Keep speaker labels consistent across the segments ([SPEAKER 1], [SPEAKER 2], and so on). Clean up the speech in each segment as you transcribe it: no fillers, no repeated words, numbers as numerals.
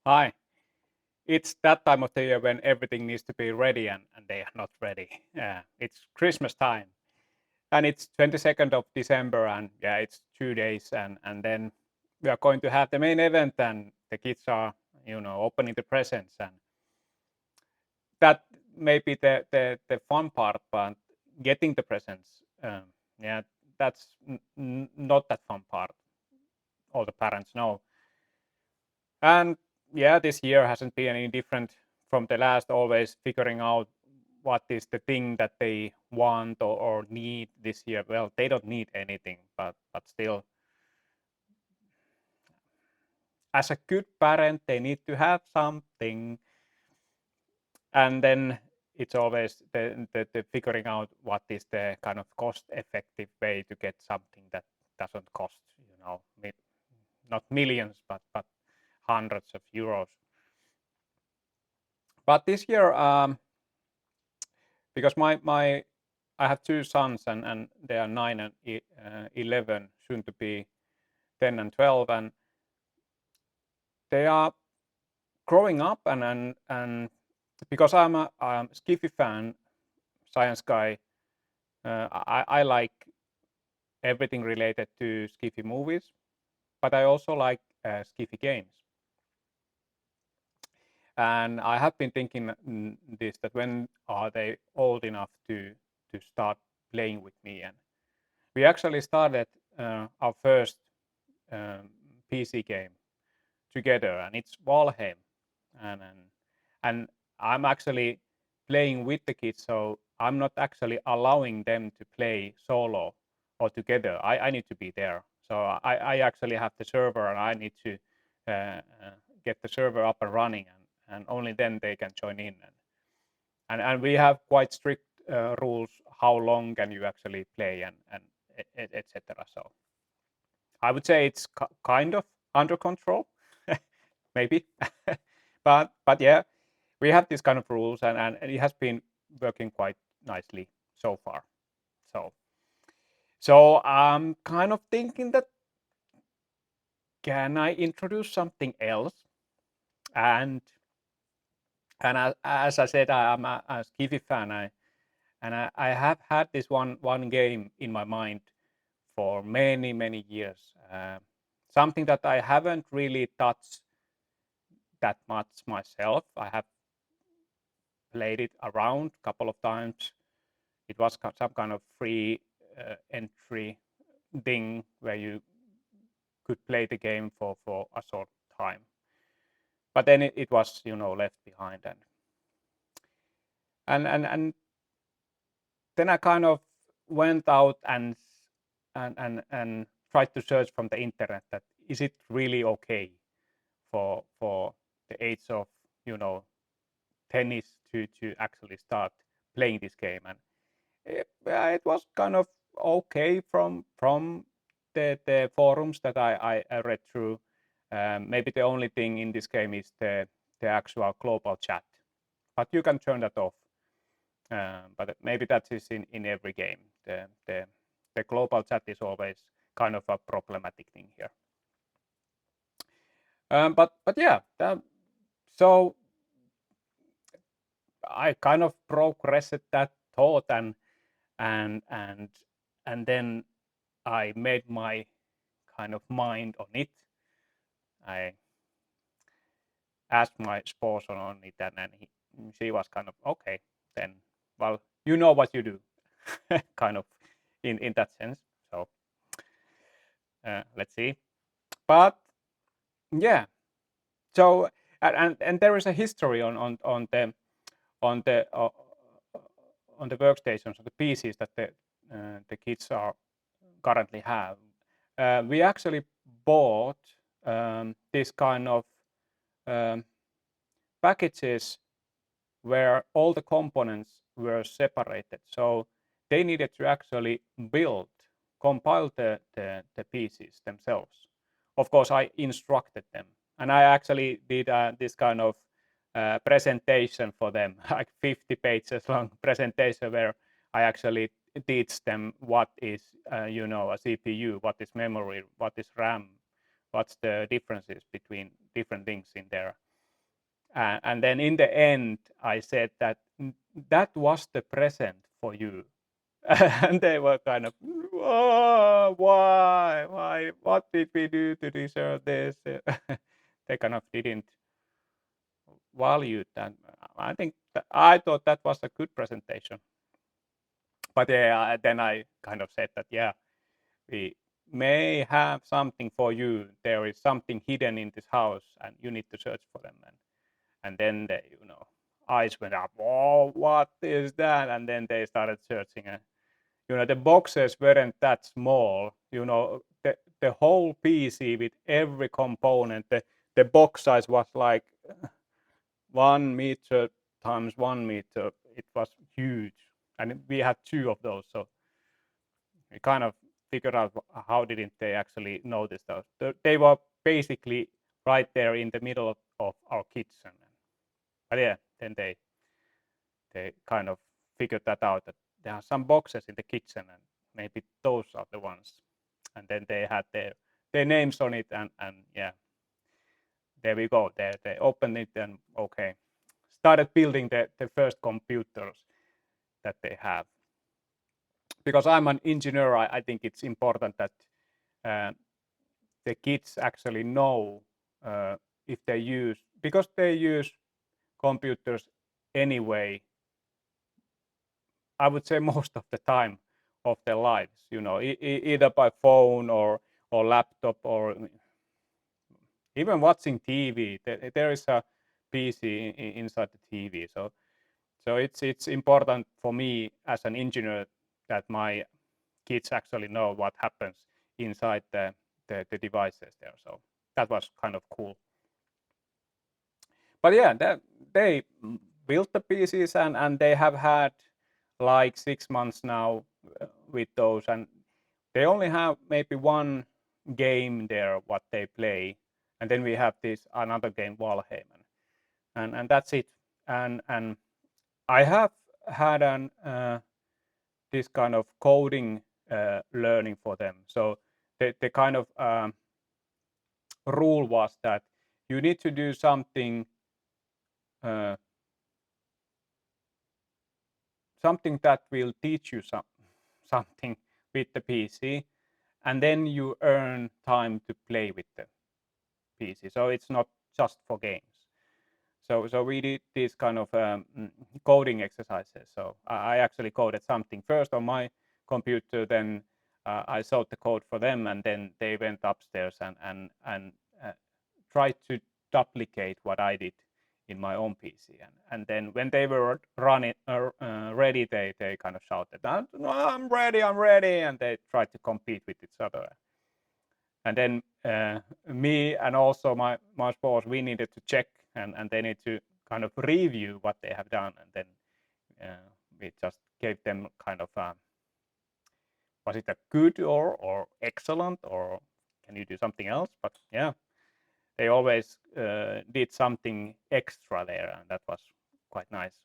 [SPEAKER 1] Hi. It's that time of the year when everything needs to be ready and they are not ready. It's Christmas time and it's 22nd of December and yeah, it's 2 days and then we are going to have the main event and the kids are, opening the presents and that may be the fun part, but getting the presents, yeah, that's not that fun part. All the parents know. And yeah, this year hasn't been any different from the last, always figuring out what is the thing that they want or need this year. Well, they don't need anything, but still, as a good parent, they need to have something. And then it's always the figuring out what is the kind of cost effective way to get something that doesn't cost, not millions, but hundreds of euros. But this year, because my I have two sons and they are 9 and 11, soon to be 10 and 12, and they are growing up and because I'm a sci-fi fan, science guy, I like everything related to sci-fi movies, but I also like sci-fi games. And I have been thinking this, that when are they old enough to start playing with me? And we actually started our first um, PC game together, and it's Valheim, and and I'm actually playing with the kids, so I'm not actually allowing them to play solo or together. I need to be there, so I actually have the server, and I need to uh, uh, get the server up and running, and only then they can join in. And we have quite strict rules how long can you actually play and etc. So I would say it's kind of under control, maybe, but yeah, we have these kind of rules, and it has been working quite nicely so far. So so I'm kind of thinking that can I introduce something else? And as I said, I'm a Skiffy fan. I have had this one game in my mind for many years. Something that I haven't really touched that much myself. I have played it around a couple of times. It was some kind of free entry thing where you could play the game for a short time. But then it was left behind and then I kind of went out and tried to search from the internet that is it really okay for the age of you know tennis to actually start playing this game, and it was kind of okay from the forums that I read through. Maybe the only thing in this game is the actual global chat, but you can turn that off. But maybe that is in every game. The global chat is always kind of a problematic thing here. But yeah, so I kind of progressed that thought and and and then I made my kind of mind on it. I asked my spouse on it, and she was kind of okay. Then, well, you know what you do, kind of in that sense. So let's see. But yeah, so and there is a history on the uh, on the workstations, on the PCs that the kids are currently have. We actually bought this kind of um, packages where all the components were separated. So they needed to actually compile the pieces themselves. Of course, I instructed them, and I actually did this kind of presentation for them, like 50 pages long presentation where I actually teach them what is, a CPU, what is memory, what is RAM, what's the differences between different things in there. And then in the end, I said that that was the present for you. And they were kind of, oh, why, what did we do to deserve this? They kind of didn't value that. I think I thought that was a good presentation. But yeah, then I kind of said that, yeah, we may have something for you. There is something hidden in this house, and you need to search for them. And then they, eyes went up. Oh, what is that? And then they started searching. And the boxes weren't that small. The whole PC with every component. The box size was like 1 meter times 1 meter. It was huge, and we had two of those. So we kind of figured out how didn't they actually notice those. They were basically right there in the middle of our kitchen. But yeah, then they kind of figured that out, that there are some boxes in the kitchen and maybe those are the ones. And then they had their names on it, and yeah, there we go. They opened it and okay, started building the first computers that they have. Because I'm an engineer, I think it's important that the kids actually know if they use, because they use computers anyway, I would say most of the time of their lives, either by phone or laptop, or even watching TV. There is a PC inside the TV. So it's important for me as an engineer that my kids actually know what happens inside the devices there. So that was kind of cool. But yeah, they built the PCs, and they have had like 6 months now with those, and they only have maybe one game there what they play, and then we have this another game, Valheim, and that's it. And I have had an this kind of coding learning for them. So the kind of rule was that you need to do something uh, something that will teach you something with the PC, and then you earn time to play with the PC. So it's not just for games. So we did these kind of coding exercises. So I actually coded something first on my computer, then I showed the code for them, and then they went upstairs and tried to duplicate what I did in my own PC. And then when they were ready, they kind of shouted, "No, I'm ready, I'm ready," and they tried to compete with each other. And then me and also my boss, we needed to check, and they need to kind of review what they have done, and then we just gave them kind of was it a good or excellent, or can you do something else? But yeah, they always did something extra there, and that was quite nice.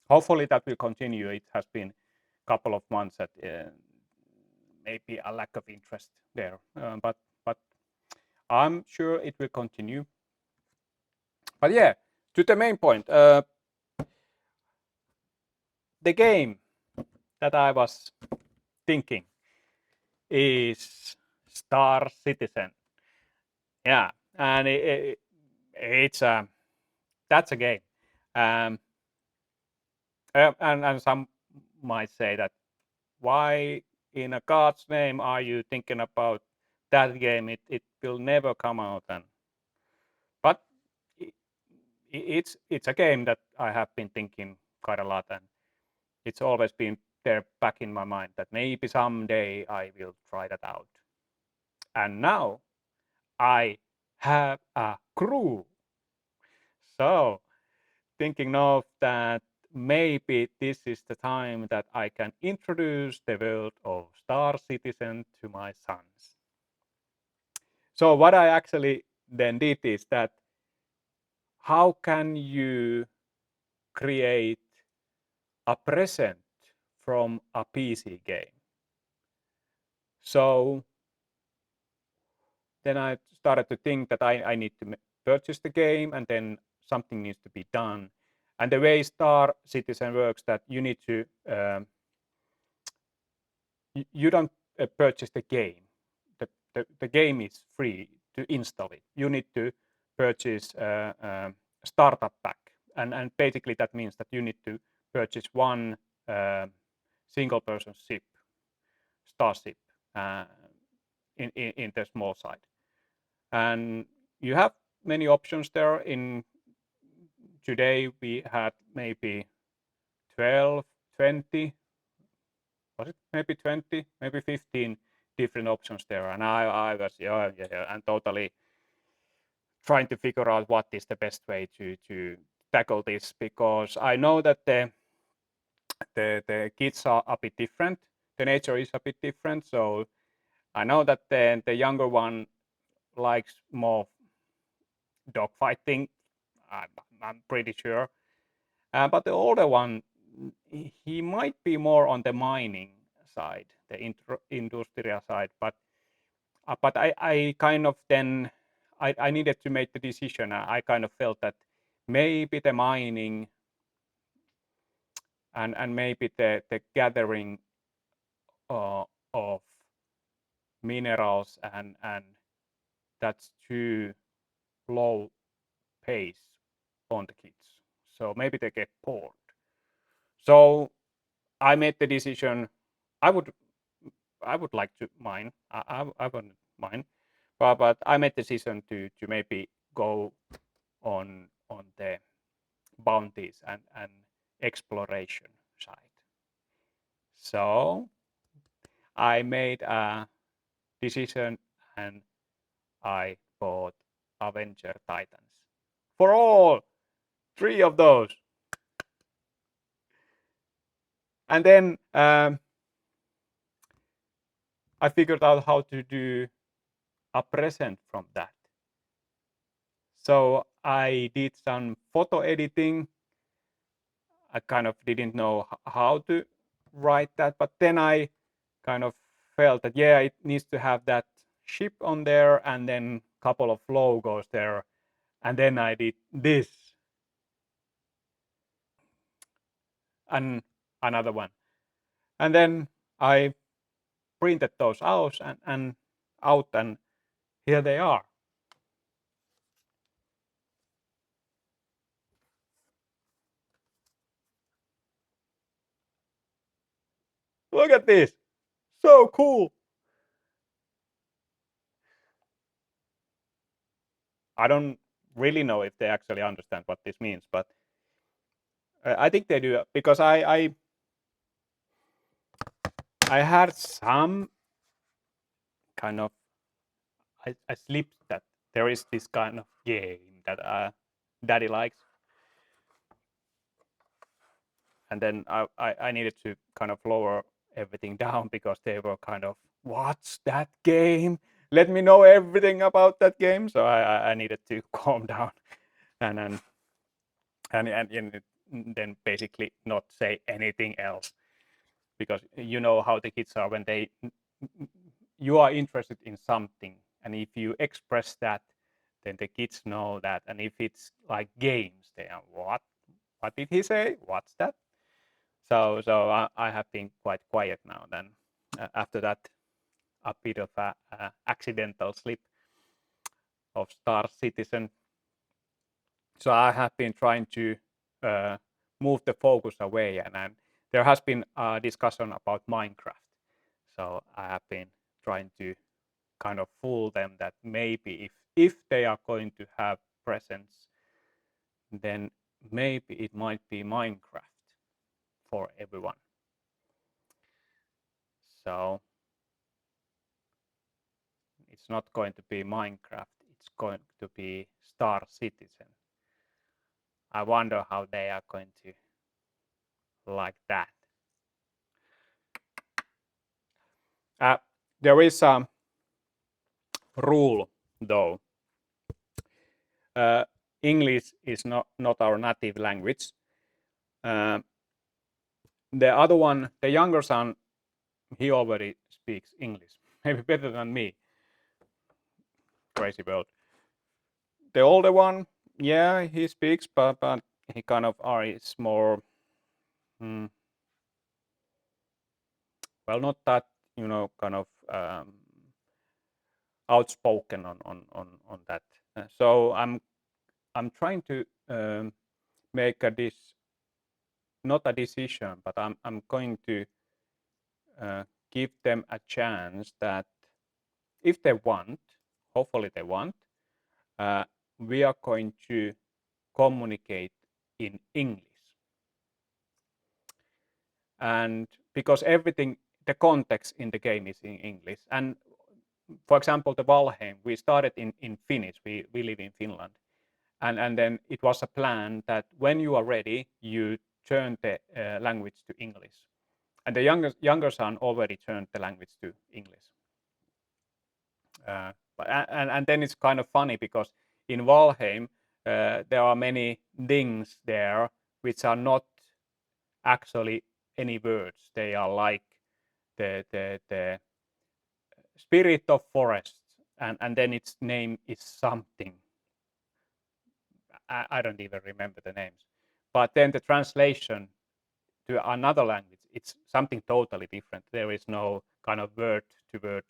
[SPEAKER 1] Hopefully that will continue. It has been a couple of months that maybe a lack of interest there, but I'm sure it will continue. But yeah, to the main point, the game that I was thinking is Star Citizen. Yeah, and it's that's a game. Um, and some might say that, why in a God's name are you thinking about that game? It will never come out. But it's a game that I have been thinking quite a lot, and it's always been there back in my mind that maybe someday I will try that out. And now I have a crew. So thinking of that, maybe this is the time that I can introduce the world of Star Citizen to my sons. So what I actually then did is that, how can you create a present from a PC game? So then I started to think that I need to purchase the game, and then something needs to be done. And the way Star Citizen works, that you need to you don't purchase the game. The game is free to install it. You need to purchase a startup pack, and basically that means that you need to purchase one single person ship, starship, in the small side, and you have many options there. In today we had maybe 12, 20, was it maybe 20, maybe 15 different options there, and I was and totally trying to figure out what is the best way to tackle this, because I know that the kids are a bit different, the nature is a bit different, so I know that the younger one likes more dogfighting. I'm pretty sure, but the older one, he might be more on the mining side, the industrial side, but I kind of then I needed to make the decision. I kind of felt that maybe the mining and maybe the gathering of minerals and that's too low pace on the kids. So maybe they get bored. So I made the decision. I would like to mine. I wouldn't mind, but I made the decision to maybe go on the bounties and exploration side. So I made a decision and I bought Avenger Titans for all 3 of those. And then I figured out how to do a present from that. So I did some photo editing. I kind of didn't know how to write that, but then I kind of felt that yeah, it needs to have that ship on there and then a couple of logos there, and then I did this and another one, and then I printed those out and here they are. Look at this, so cool. I don't really know if they actually understand what this means, but I think they do, because I had some kind of I slipped that there is this kind of game that daddy likes, and then I needed to kind of lower everything down because they were kind of, what's that game? Let me know everything about that game. So I needed to calm down and then basically not say anything else, because you know how the kids are when you are interested in something, and if you express that, then the kids know that, and if it's like games, they are, what did he say, what's that? So I have been quite quiet now then, after that a bit of a accidental slip of Star Citizen. So I have been trying to move the focus away, and there has been a discussion about Minecraft. So I have been trying to kind of fool them that maybe if they are going to have presents, then maybe it might be Minecraft for everyone. So it's not going to be Minecraft, it's going to be Star Citizen. I wonder how they are going to like that. There is a rule though. English is not our native language. The other one, the younger son, he already speaks English, maybe better than me. Crazy world. The older one, Yeah, he speaks, but he kind of is more, well, not that, kind of outspoken on that. So I'm trying to make not a decision, but I'm going to give them a chance that if they want, hopefully they want, we are going to communicate in English. And because everything, the context in the game is in English. And for example, the Valheim, we started in Finnish. We live in Finland. And then it was a plan that when you are ready, you turn the language to English. And the younger son already turned the language to English. And then it's kind of funny because in Valheim, there are many things there which are not actually any words. They are like the spirit of forest, and then its name is something. I don't even remember the names. But then the translation to another language, it's something totally different. There is no kind of word to word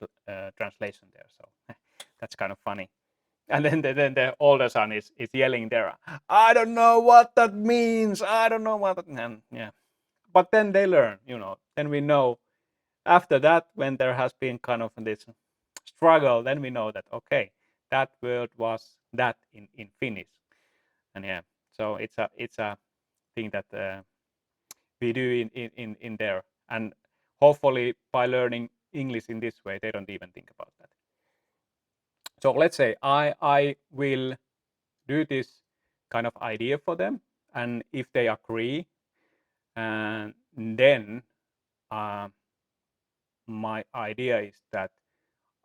[SPEAKER 1] translation there. So that's kind of funny. And then the older son is yelling there, I don't know what that means. I don't know what. And yeah. But then they learn, then we know after that, when there has been kind of this struggle, then we know that, okay, that word was that in Finnish. And yeah, so it's a thing that we do in there. And hopefully by learning English in this way, they don't even think about that. So let's say I will do this kind of idea for them, and if they agree, and then my idea is that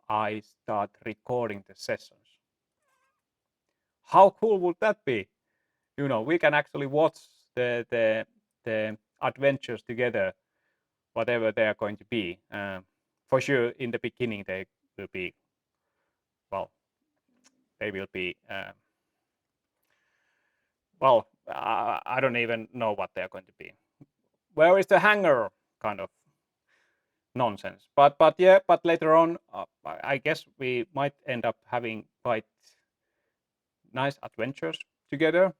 [SPEAKER 1] I start recording the sessions. How cool would that be? We can actually watch the adventures together, whatever they are going to be. For sure, in the beginning, they will be, well, they will be, well, I don't even know what they are going to be. Where is the hanger? Kind of nonsense. But yeah, but later on, I guess we might end up having quite nice adventures together.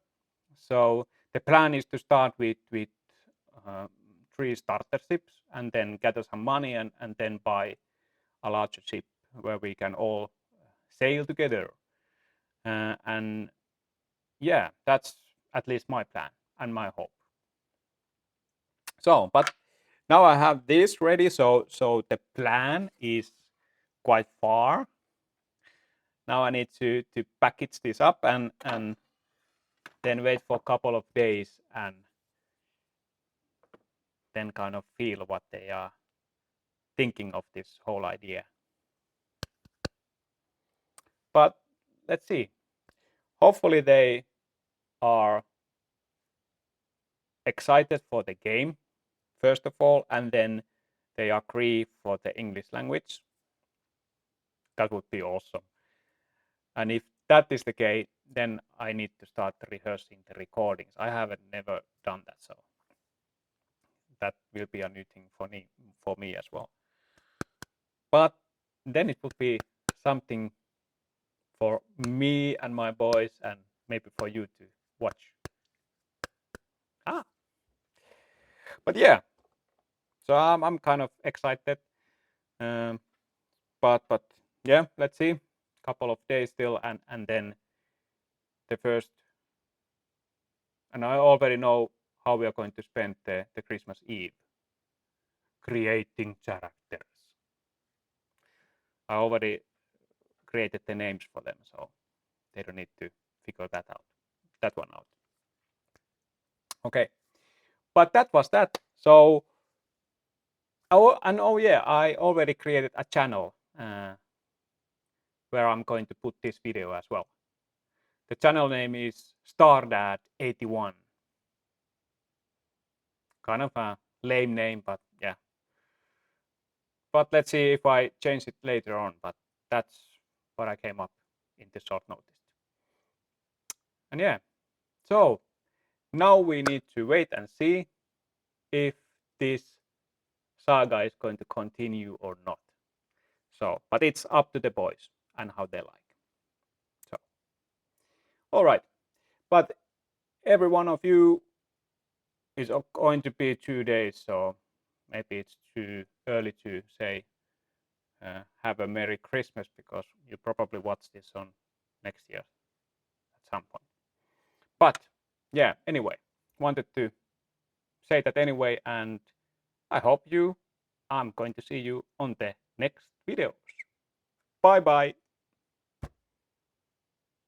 [SPEAKER 1] So the plan is to start with 3 starter ships, and then gather some money, and then buy a larger ship where we can all sail together. And yeah, that's at least my plan and my hope. So, but now I have this ready. So the plan is quite far. Now I need to package this up and then wait for a couple of days, and then kind of feel what they are thinking of this whole idea. But let's see. Hopefully they are excited for the game, first of all, and then they agree for the English language. That would be awesome. And if that is the case, then I need to start rehearsing the recordings. I haven't never done that, so that will be a new thing for me as well. But then it would be something for me and my boys, and maybe for you to watch. But yeah, so I'm kind of excited. But yeah, let's see. Couple of days still, and then the first. And I already know how we are going to spend the Christmas Eve. Creating characters. I already created the names for them, so they don't need to figure that one out. Okay, but that was that. So, oh yeah, I already created a channel where I'm going to put this video as well. The channel name is StarDad81. Kind of a lame name, but yeah. But let's see if I change it later on. But that's what I came up in the short notice. And yeah, so now we need to wait and see if this saga is going to continue or not. So, but it's up to the boys and how they like. So, all right. But every one of you is going to be 2 days, so maybe it's too early to say have a Merry Christmas because you probably watch this on next year at some point. But yeah, anyway, wanted to say that anyway, and I hope I'm going to see you on the next videos. Bye bye.